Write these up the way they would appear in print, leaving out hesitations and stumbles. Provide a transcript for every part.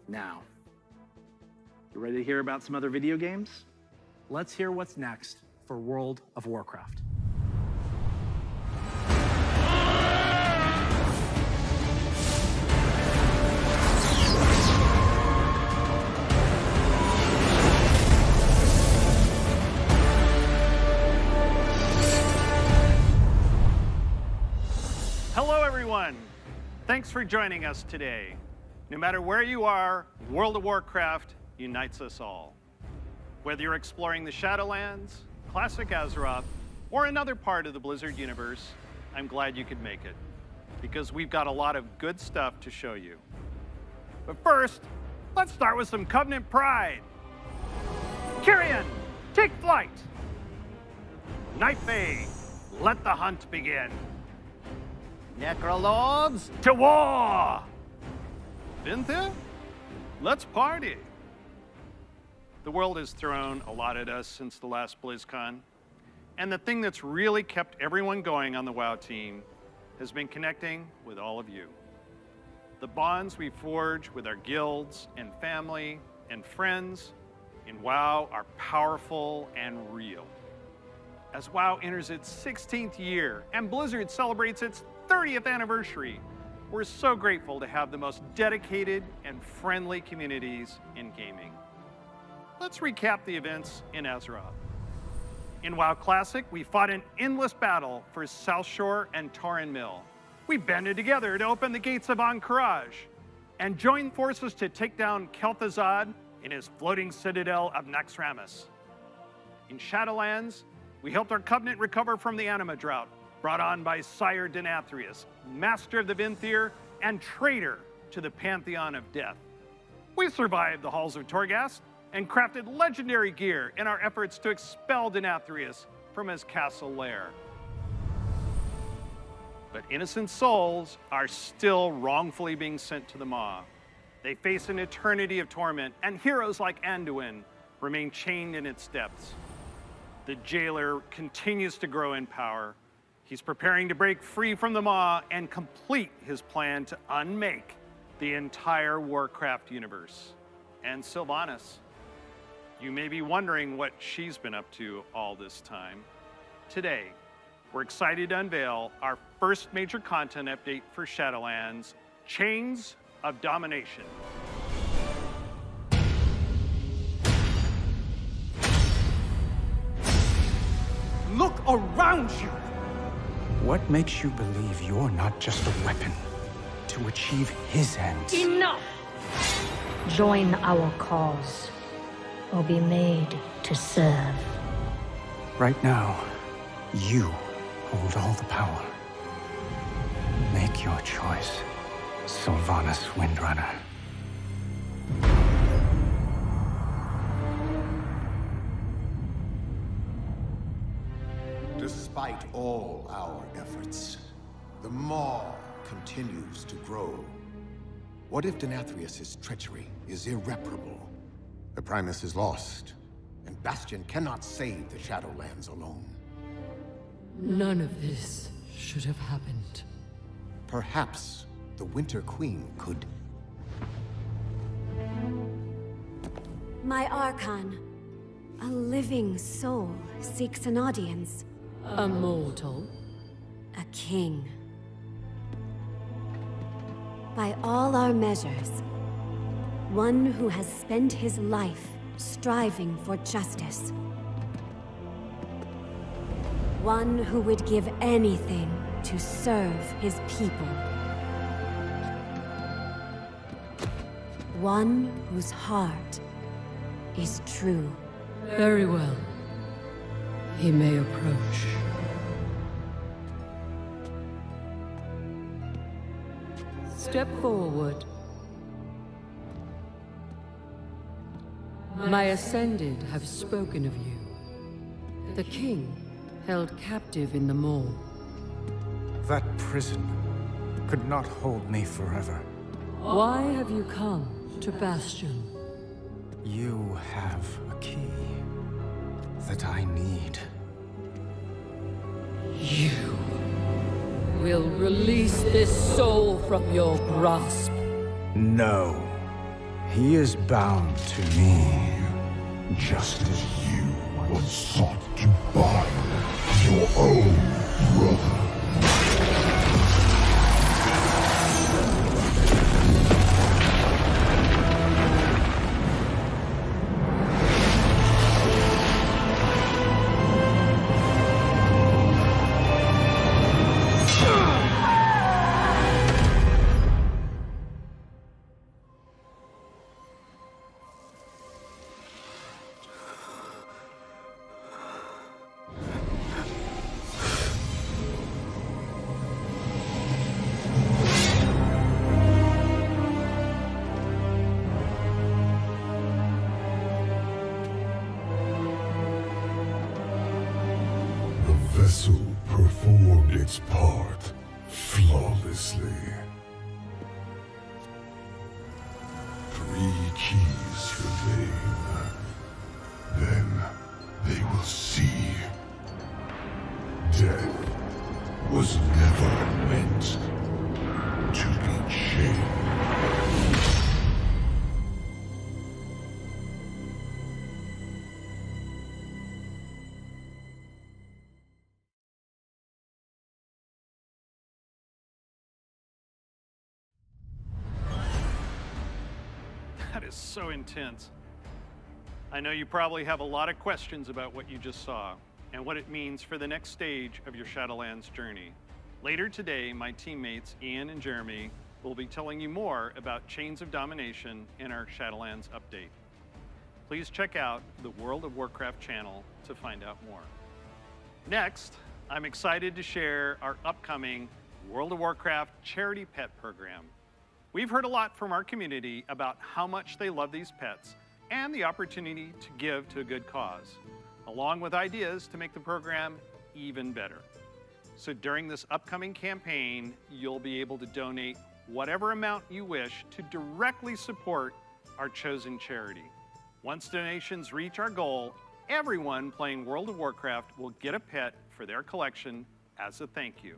Now, you ready to hear about some other video games? Let's hear what's next for World of Warcraft. Hello, everyone. Thanks for joining us today. No matter where you are, World of Warcraft unites us all. Whether you're exploring the Shadowlands, classic Azeroth, or another part of the Blizzard universe, I'm glad you could make it, because we've got a lot of good stuff to show you. But first, let's start with some Covenant pride. Kyrian, take flight. Nightfey, let the hunt begin. Necrolords, to war! Vinthir, let's party. The world has thrown a lot at us since the last BlizzCon, and the thing that's really kept everyone going on the WoW team has been connecting with all of you. The bonds we forge with our guilds and family and friends in WoW are powerful and real. As WoW enters its 16th year and Blizzard celebrates its 30th anniversary, we're so grateful to have the most dedicated and friendly communities in gaming. Let's recap the events in Azeroth. In WoW Classic, we fought an endless battle for South Shore and Tauren Mill. We banded together to open the gates of Ahn'Qiraj and joined forces to take down Kel'Thuzad in his floating citadel of Naxxramas. In Shadowlands, we helped our Covenant recover from the Anima drought, brought on by Sire Denathrius, master of the Vinthir and traitor to the Pantheon of Death. We survived the halls of Torghast and crafted legendary gear in our efforts to expel Denathrius from his castle lair. But innocent souls are still wrongfully being sent to the Maw. They face an eternity of torment, and heroes like Anduin remain chained in its depths. The jailer continues to grow in power. He's preparing to break free from the Maw and complete his plan to unmake the entire Warcraft universe. And Sylvanas, you may be wondering what she's been up to all this time. Today, we're excited to unveil our first major content update for Shadowlands, Chains of Domination. Look around you! What makes you believe you're not just a weapon to achieve his ends? Enough! Join our cause, or be made to serve. Right now, you hold all the power. Make your choice, Sylvanas Windrunner. Despite all our efforts, the Maw continues to grow. What if Denathrius' treachery is irreparable? The Primus is lost, and Bastion cannot save the Shadowlands alone. None of this should have happened. Perhaps the Winter Queen could... My Archon, a living soul seeks an audience. A mortal? A king. By all our measures, one who has spent his life striving for justice. One who would give anything to serve his people. One whose heart is true. Very well. He may approach. Step forward. My Ascended have spoken of you. The King, held captive in the Maw. That prison could not hold me forever. Why have you come to Bastion? You have a key that I need. You will release this soul from your grasp. No. He is bound to me. Just as you once sought to bind your own brother. The vessel performed its part flawlessly. 3 keys remain. Then they will see. Death was never meant to be chained. That is so intense. I know you probably have a lot of questions about what you just saw and what it means for the next stage of your Shadowlands journey. Later today, my teammates Ian and Jeremy will be telling you more about Chains of Domination in our Shadowlands update. Please check out the World of Warcraft channel to find out more. Next, I'm excited to share our upcoming World of Warcraft charity pet program. We've heard a lot from our community about how much they love these pets and the opportunity to give to a good cause, along with ideas to make the program even better. So during this upcoming campaign, you'll be able to donate whatever amount you wish to directly support our chosen charity. Once donations reach our goal, everyone playing World of Warcraft will get a pet for their collection as a thank you,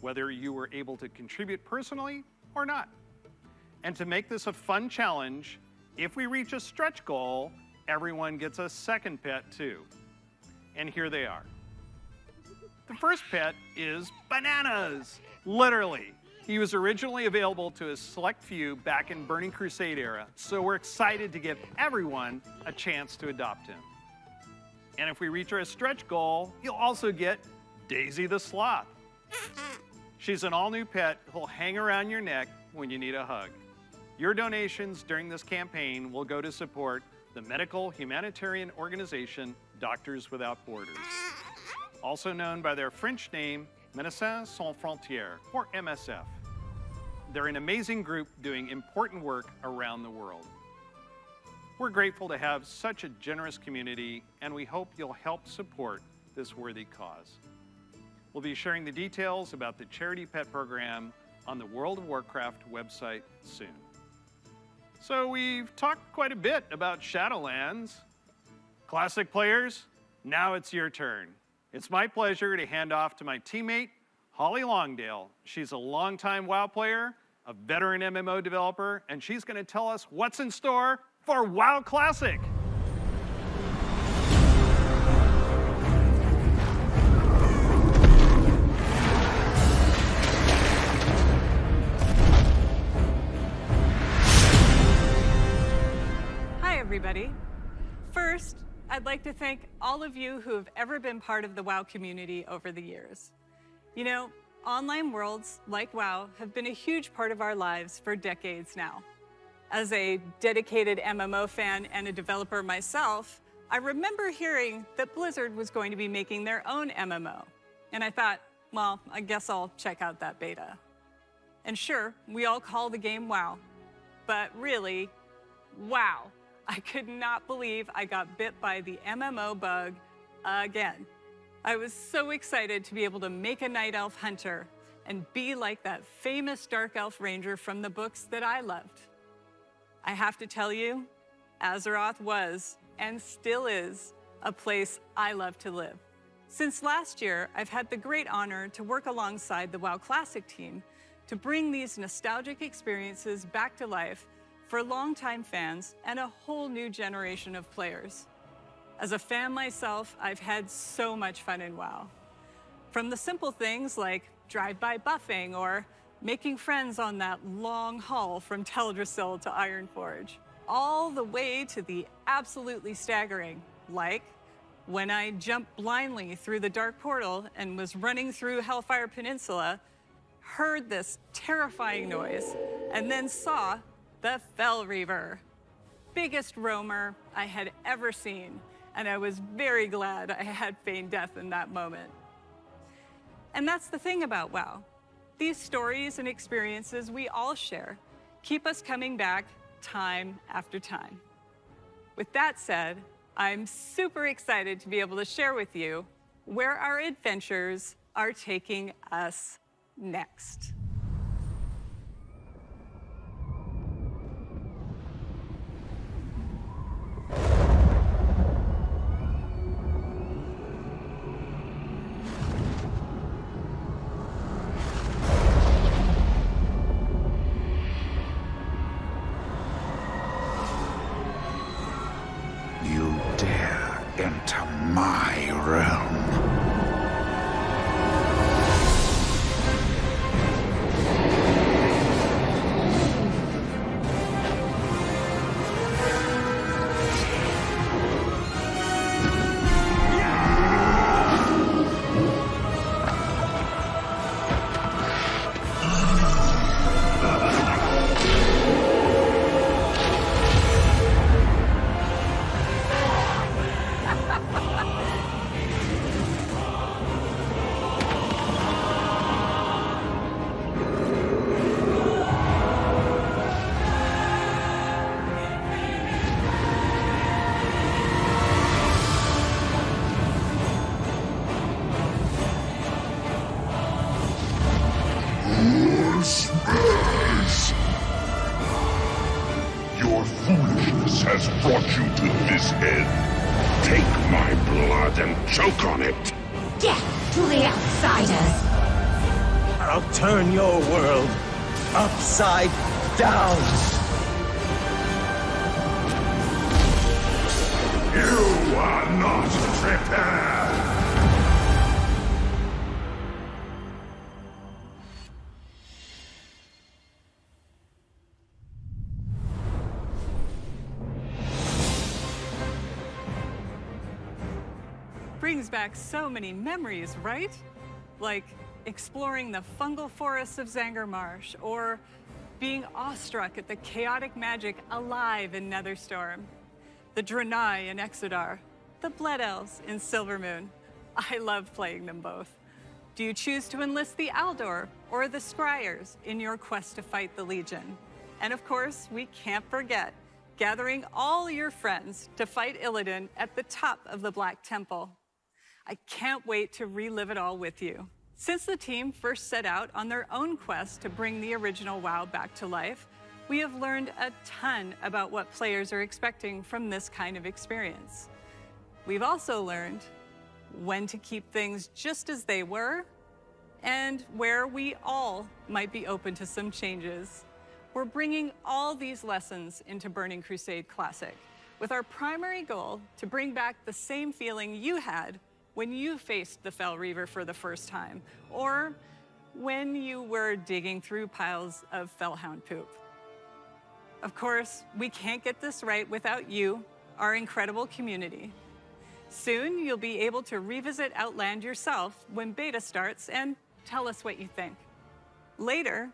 whether you were able to contribute personally or not. And to make this a fun challenge, if we reach a stretch goal, everyone gets a second pet too. And here they are. The first pet is Bananas, literally. He was originally available to a select few back in Burning Crusade era, so we're excited to give everyone a chance to adopt him. And if we reach our stretch goal, you'll also get Daisy the Sloth. She's an all-new pet who'll hang around your neck when you need a hug. Your donations during this campaign will go to support the medical humanitarian organization Doctors Without Borders, also known by their French name, Médecins Sans Frontières, or MSF. They're an amazing group doing important work around the world. We're grateful to have such a generous community, and we hope you'll help support this worthy cause. We'll be sharing the details about the charity pet program on the World of Warcraft website soon. So we've talked quite a bit about Shadowlands. Classic players, now it's your turn. It's my pleasure to hand off to my teammate, Holly Longdale. She's a longtime WoW player, a veteran MMO developer, and she's going to tell us what's in store for WoW Classic. Hi, everybody. First, I'd like to thank all of you who have ever been part of the WoW community over the years. You know, online worlds like WoW have been a huge part of our lives for decades now. As a dedicated MMO fan and a developer myself, I remember hearing that Blizzard was going to be making their own MMO. And I thought, well, I guess I'll check out that beta. And sure, we all call the game WoW, but really, wow. I could not believe I got bit by the MMO bug again. I was so excited to be able to make a night elf hunter and be like that famous dark elf ranger from the books that I loved. I have to tell you, Azeroth was, and still is, a place I love to live. Since last year, I've had the great honor to work alongside the WoW Classic team to bring these nostalgic experiences back to life for longtime fans and a whole new generation of players. As a fan myself, I've had so much fun in WoW. From the simple things like drive-by buffing or making friends on that long haul from Teldrassil to Ironforge, all the way to the absolutely staggering, like when I jumped blindly through the Dark Portal and was running through Hellfire Peninsula, heard this terrifying noise, and then saw the Fel Reaver. Biggest roamer I had ever seen, and I was very glad I had feigned death in that moment. And that's the thing about WoW. These stories and experiences we all share keep us coming back time after time. With that said, I'm super excited to be able to share with you where our adventures are taking us next. You dare enter my realm. Your foolishness has brought you to this end. Take my blood and choke on it. Death to the outsiders! I'll turn your world upside down. You are not prepared. Brings back so many memories, right? Like exploring the fungal forests of Zangarmarsh, or being awestruck at the chaotic magic alive in Netherstorm, the Draenei in Exodar, the Blood Elves in Silvermoon. I love playing them both. Do you choose to enlist the Aldor or the Scryers in your quest to fight the Legion? And of course, we can't forget gathering all your friends to fight Illidan at the top of the Black Temple. I can't wait to relive it all with you. Since the team first set out on their own quest to bring the original WoW back to life, we have learned a ton about what players are expecting from this kind of experience. We've also learned when to keep things just as they were and where we all might be open to some changes. We're bringing all these lessons into Burning Crusade Classic, with our primary goal to bring back the same feeling you had when you faced the Fel Reaver for the first time, or when you were digging through piles of Felhound poop. Of course, we can't get this right without you, our incredible community. Soon, you'll be able to revisit Outland yourself when beta starts and tell us what you think. Later,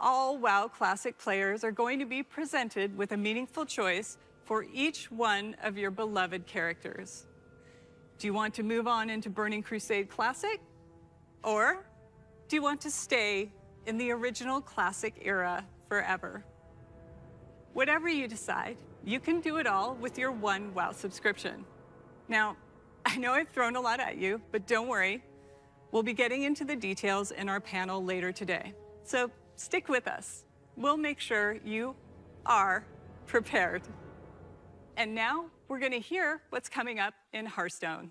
all WoW Classic players are going to be presented with a meaningful choice for each one of your beloved characters. Do you want to move on into Burning Crusade Classic? Or do you want to stay in the original Classic era forever? Whatever you decide, you can do it all with your one WoW subscription. Now, I know I've thrown a lot at you, but don't worry. We'll be getting into the details in our panel later today. So stick with us. We'll make sure you are prepared. And now we're going to hear what's coming up in Hearthstone.